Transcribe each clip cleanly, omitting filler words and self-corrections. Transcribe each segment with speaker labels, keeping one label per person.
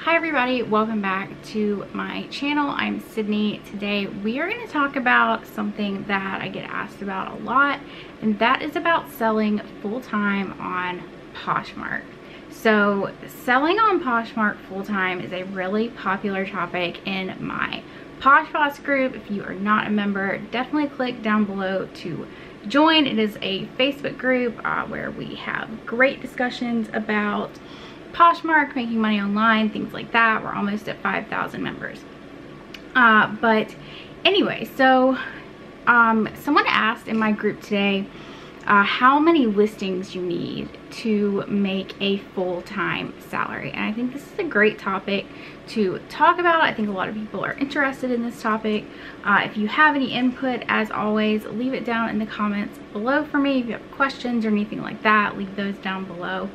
Speaker 1: Hi everybody, welcome back to my channel. I'm Sydney. Today we are going to talk about something that I get asked about a lot, and that is about selling full-time on Poshmark. So selling on Poshmark full-time is a really popular topic in my POSHBOSS group. If you are not a member, definitely click down below to join. It is a Facebook group where we have great discussions about Poshmark, making money online, things like that. We're almost at 5,000 members. But anyway, so someone asked in my group today how many listings you need to make a full-time salary. And I think this is a great topic to talk about. I think a lot of people are interested in this topic. If you have any input, as always, leave it down in the comments below for me. If you have questions or anything like that, leave those down below.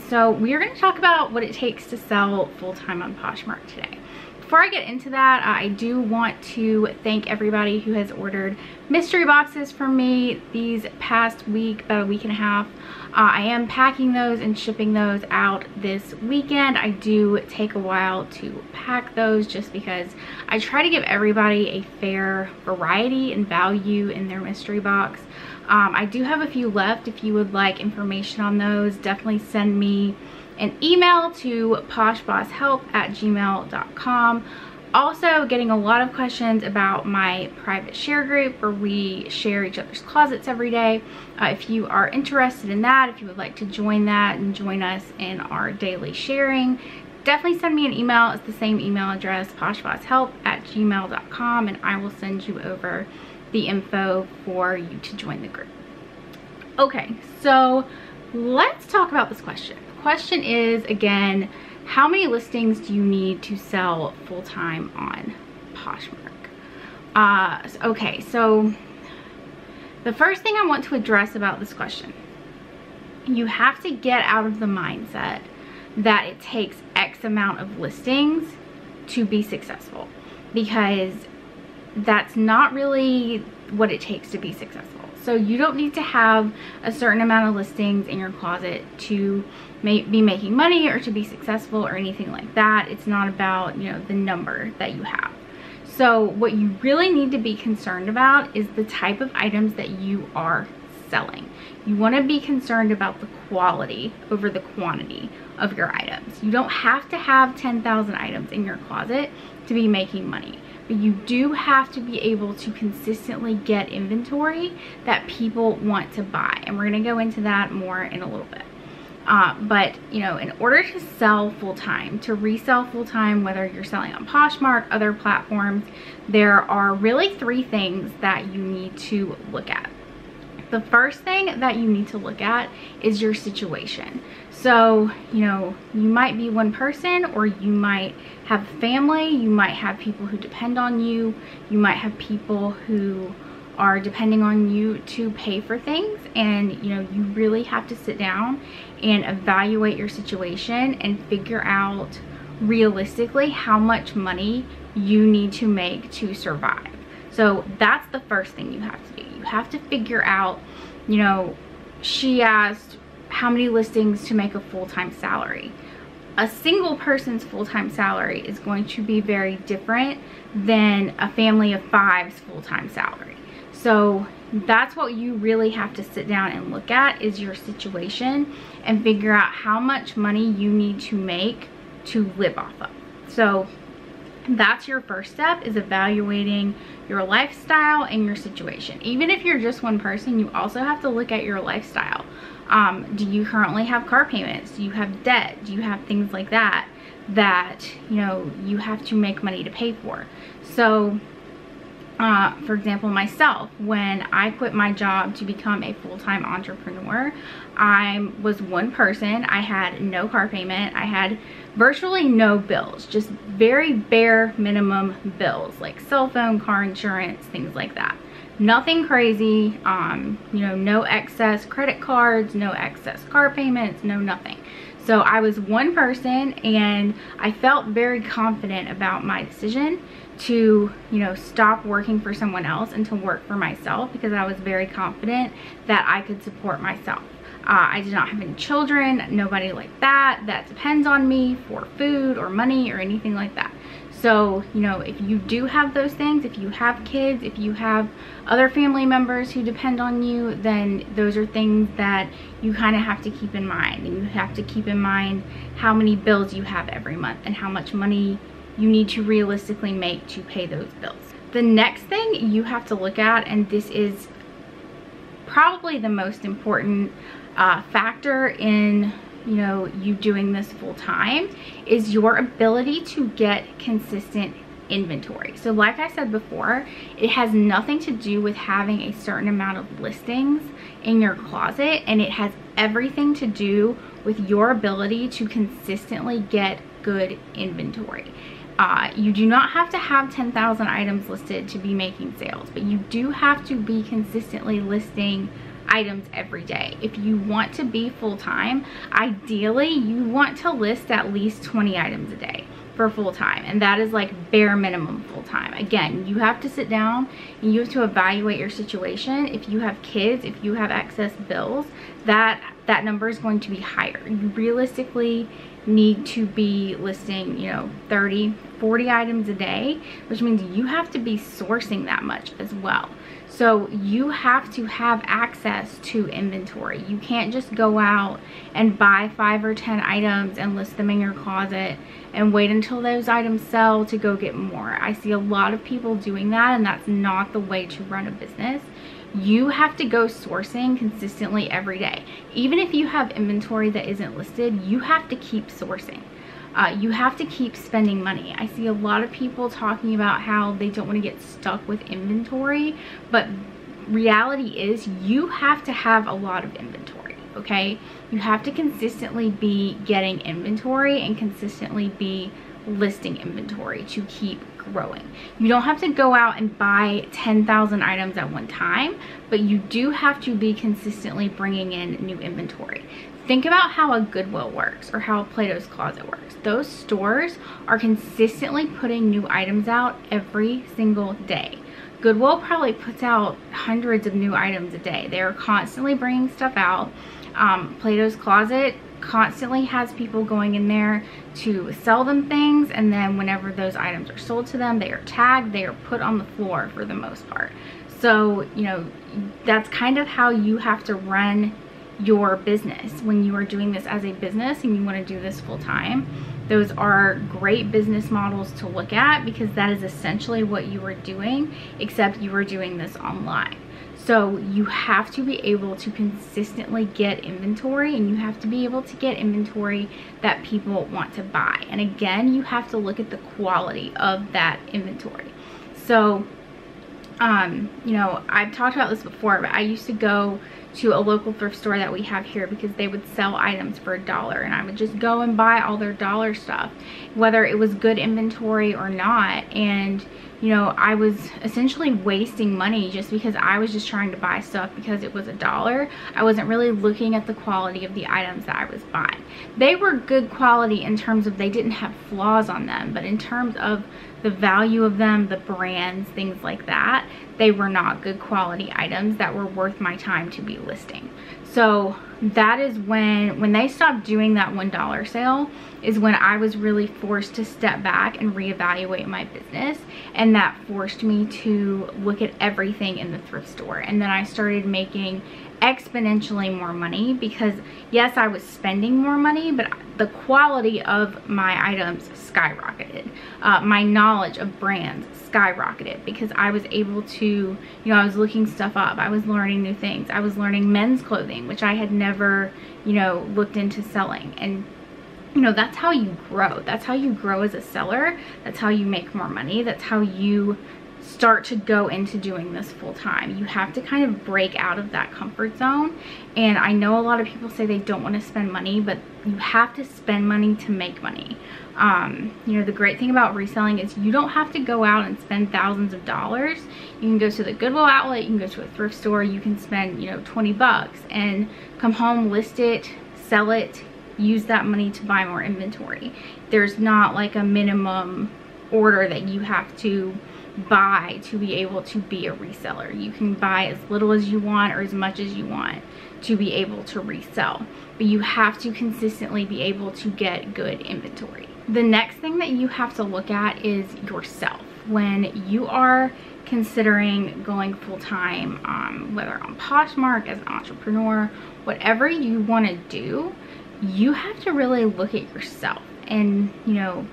Speaker 1: So we are going to talk about what it takes to sell full-time on Poshmark today. Before I get into that, I do want to thank everybody who has ordered mystery boxes from me these past week, about a week and a half. I am packing those and shipping those out this weekend. I do take a while to pack those just because I try to give everybody a fair variety and value in their mystery box. I do have a few left. If you would like information on those, definitely send me an email to poshbosshelp@gmail.com. Also getting a lot of questions about my private share group where we share each other's closets every day. If you are interested in that, if you would like to join that and join us in our daily sharing, definitely send me an email. It's the same email address, poshbosshelp@gmail.com, and I will send you over the info for you to join the group. Okay, so let's talk about this question. The question is, again, how many listings do you need to sell full-time on Poshmark? Okay, so the first thing I want to address about this question, you have to get out of the mindset that it takes X amount of listings to be successful, because that's not really what it takes to be successful. So you don't need to have a certain amount of listings in your closet to be making money or to be successful or anything like that. It's not about, you know, the number that you have. So what you really need to be concerned about is the type of items that you are selling. You want to be concerned about the quality over the quantity of your items. You don't have to have 10,000 items in your closet to be making money. But you do have to be able to consistently get inventory that people want to buy. And we're going to go into that more in a little bit. But, you know, in order to sell full-time, to resell full-time, whether you're selling on Poshmark, other platforms, there are really three things that you need to look at. The first thing that you need to look at is your situation. So, you know, you might be one person, or you might have family, you might have people who depend on you, you might have people who are depending on you to pay for things, and you know, you really have to sit down and evaluate your situation and figure out realistically how much money you need to make to survive. So that's the first thing you have to do. You have to figure out, you know, she asked how many listings to make a full-time salary. A single person's full-time salary is going to be very different than a family of five's full-time salary. So that's what you really have to sit down and look at, is your situation, and figure out how much money you need to make to live off of. So that's your first step, is evaluating your lifestyle and your situation. Even if you're just one person, you also have to look at your lifestyle. Do you currently have car payments? Do you have debt? Do you have things like that you know, you have to make money to pay for? So for example, myself, when I quit my job to become a full-time entrepreneur, I was one person. I had no car payment. I had virtually no bills, just very bare minimum bills like cell phone, car insurance, things like that. Nothing crazy, you know, no excess credit cards, no excess car payments, no nothing. So I was one person, and I felt very confident about my decision to, you know, stop working for someone else and to work for myself, because I was very confident that I could support myself. I do not have any children, nobody like that depends on me for food or money or anything like that. So, you know, if you do have those things, if you have kids, if you have other family members who depend on you, then those are things that you kind of have to keep in mind. And you have to keep in mind how many bills you have every month and how much money you need to realistically make to pay those bills. The next thing you have to look at, and this is probably the most important factor in, you know, you doing this full time, is your ability to get consistent inventory. So like I said before, it has nothing to do with having a certain amount of listings in your closet, and it has everything to do with your ability to consistently get good inventory. You do not have to have 10,000 items listed to be making sales, but you do have to be consistently listing items every day. If you want to be full-time, ideally you want to list at least 20 items a day for full-time, and that is like bare minimum full-time. Again, you have to sit down and you have to evaluate your situation. If you have kids, if you have excess bills, that number is going to be higher. You realistically need to be listing, you know, 30, 40 items a day, which means you have to be sourcing that much as well. So you have to have access to inventory. You can't just go out and buy 5 or 10 items and list them in your closet and wait until those items sell to go get more. I see a lot of people doing that, and that's not the way to run a business. You have to go sourcing consistently every day. Even if you have inventory that isn't listed, you have to keep sourcing. You have to keep spending money. I see a lot of people talking about how they don't want to get stuck with inventory, but reality is you have to have a lot of inventory, okay? You have to consistently be getting inventory and consistently be listing inventory to keep growing. You don't have to go out and buy 10,000 items at one time, but you do have to be consistently bringing in new inventory. Think about how a Goodwill works or how Plato's Closet works. Those stores are consistently putting new items out every single day. Goodwill probably puts out hundreds of new items a day. They're constantly bringing stuff out. Plato's Closet constantly has people going in there to sell them things, and then whenever those items are sold to them, they are tagged, they are put on the floor for the most part. So, you know, that's kind of how you have to run your business when you are doing this as a business and you want to do this full time. Those are great business models to look at because that is essentially what you are doing, except you are doing this online. So you have to be able to consistently get inventory, and you have to be able to get inventory that people want to buy. And again, you have to look at the quality of that inventory. So, you know, I've talked about this before, but I used to go to a local thrift store that we have here because they would sell items for $1, and I would just go and buy all their dollar stuff, whether it was good inventory or not. And you know, I was essentially wasting money just because I was just trying to buy stuff because it was $1. I wasn't really looking at the quality of the items that I was buying. They were good quality in terms of they didn't have flaws on them, but in terms of the value of them, the brands, things like that, they were not good quality items that were worth my time to be listing. So that is when they stopped doing that $1 sale is when I was really forced to step back and reevaluate my business, and that forced me to look at everything in the thrift store. And then I started making exponentially more money because yes, I was spending more money, but the quality of my items skyrocketed. My knowledge of brands skyrocketed because I was able to, you know, I was looking stuff up, I was learning new things, I was learning men's clothing, which I had never, you know, looked into selling. And you know, that's how you grow. That's how you grow as a seller. That's how you make more money. That's how you start to go into doing this full time. You have to kind of break out of that comfort zone. And I know a lot of people say they don't want to spend money, but you have to spend money to make money. You know, the great thing about reselling is you don't have to go out and spend thousands of dollars. You can go to the Goodwill Outlet, you can go to a thrift store, you can spend, you know, 20 bucks and come home, list it, sell it, use that money to buy more inventory. There's not like a minimum order that you have to buy to be able to be a reseller. You can buy as little as you want or as much as you want to be able to resell, but you have to consistently be able to get good inventory. The next thing that you have to look at is yourself. When you are considering going full-time, whether on Poshmark, as an entrepreneur, whatever you want to do, you have to really look at yourself and, you know,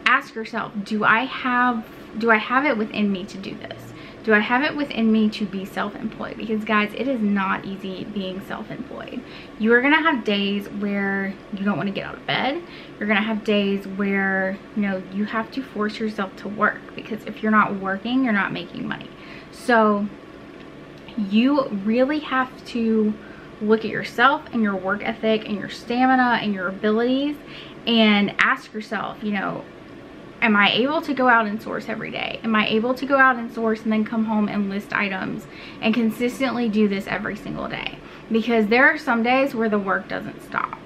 Speaker 1: ask yourself, do I have it within me to do this? Do I have it within me to be self-employed? Because guys, it is not easy being self-employed. You are gonna have days where you don't want to get out of bed. You're gonna have days where, you know, you have to force yourself to work, because if you're not working, you're not making money. So you really have to look at yourself and your work ethic and your stamina and your abilities, and ask yourself, you know, am I able to go out and source every day? Am I able to go out and source and then come home and list items and consistently do this every single day? Because there are some days where the work doesn't stop.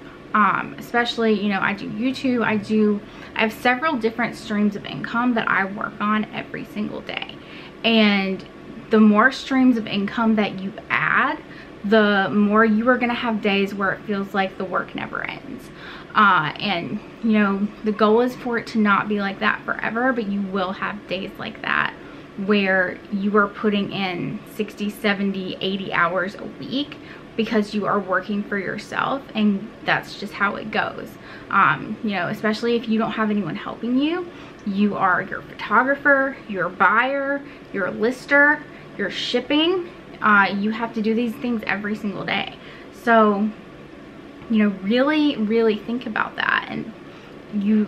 Speaker 1: Especially, you know, I do YouTube, I have several different streams of income that I work on every single day. And the more streams of income that you add, the more you are gonna have days where it feels like the work never ends. And you know, the goal is for it to not be like that forever, but you will have days like that where you are putting in 60, 70, 80 hours a week because you are working for yourself, and that's just how it goes. You know, especially if you don't have anyone helping you, you are your photographer, your buyer, your lister, your shipping. You have to do these things every single day. So, you know, really think about that. And you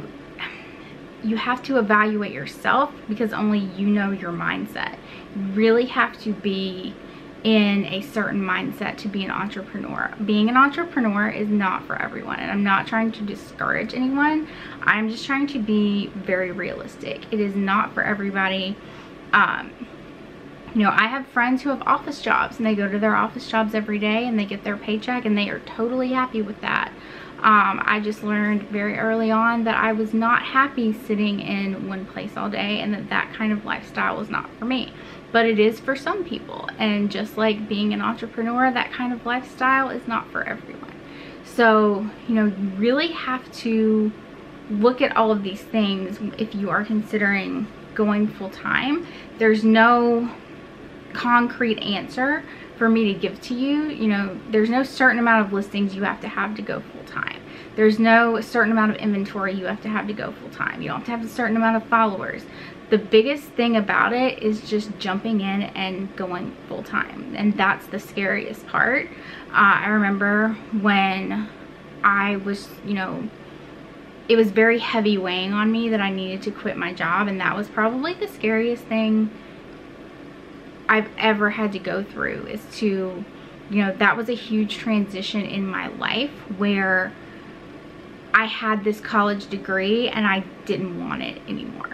Speaker 1: have to evaluate yourself, because only you know your mindset. You really have to be in a certain mindset to be an entrepreneur. Being an entrepreneur is not for everyone, and I'm not trying to discourage anyone. I'm just trying to be very realistic. It is not for everybody. You know, I have friends who have office jobs, and they go to their office jobs every day and they get their paycheck and they are totally happy with that. I just learned very early on that I was not happy sitting in one place all day, and that kind of lifestyle was not for me. But it is for some people, and just like being an entrepreneur, that kind of lifestyle is not for everyone. So, you know, you really have to look at all of these things if you are considering going full-time. There's no concrete answer for me to give to you. You know, there's no certain amount of listings you have to go full-time. There's no certain amount of inventory you have to go full-time. You don't have to have a certain amount of followers. The biggest thing about it is just jumping in and going full-time, and that's the scariest part. I remember when I was, you know, it was very heavy weighing on me that I needed to quit my job, and that was probably the scariest thing I've ever had to go through. Is to, you know, that was a huge transition in my life where I had this college degree and I didn't want it anymore.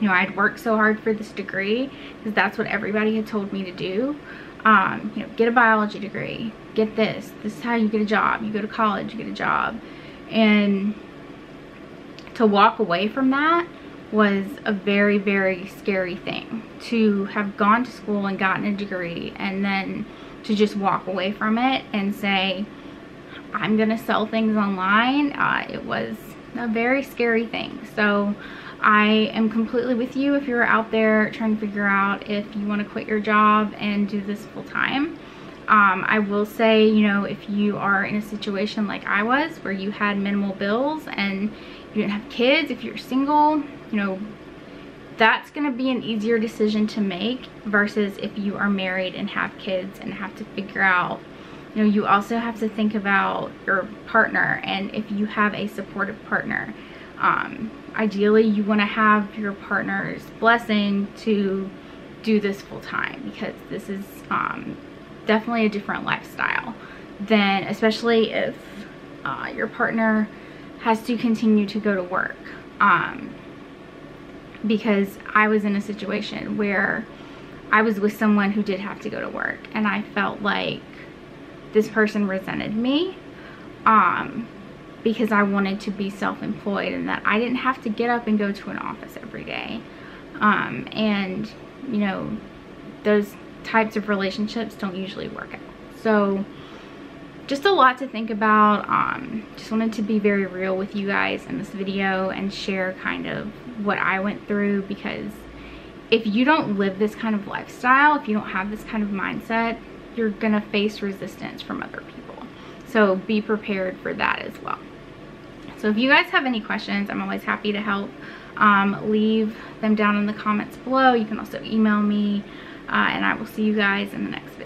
Speaker 1: You know, I'd worked so hard for this degree because that's what everybody had told me to do. You know, get a biology degree, get this is how you get a job. You go to college, you get a job. And to walk away from that was a very, very scary thing. To have gone to school and gotten a degree, and then to just walk away from it and say, I'm gonna sell things online, it was a very scary thing. So I am completely with you if you're out there trying to figure out if you want to quit your job and do this full time. I will say, you know, if you are in a situation like I was, where you had minimal bills and you didn't have kids, if you're single, you know, that's going to be an easier decision to make versus if you are married and have kids and have to figure out, you know, you also have to think about your partner, and if you have a supportive partner. Ideally, you want to have your partner's blessing to do this full time, because this is definitely a different lifestyle than, especially if your partner has to continue to go to work. Because I was in a situation where I was with someone who did have to go to work, and I felt like this person resented me because I wanted to be self-employed and that I didn't have to get up and go to an office every day. And you know, those types of relationships don't usually work out. So just a lot to think about. Just wanted to be very real with you guys in this video and share kind of what I went through, because if you don't live this kind of lifestyle, if you don't have this kind of mindset, you're gonna face resistance from other people. So be prepared for that as well. So if you guys have any questions, I'm always happy to help. Leave them down in the comments below. You can also email me, and I will see you guys in the next video.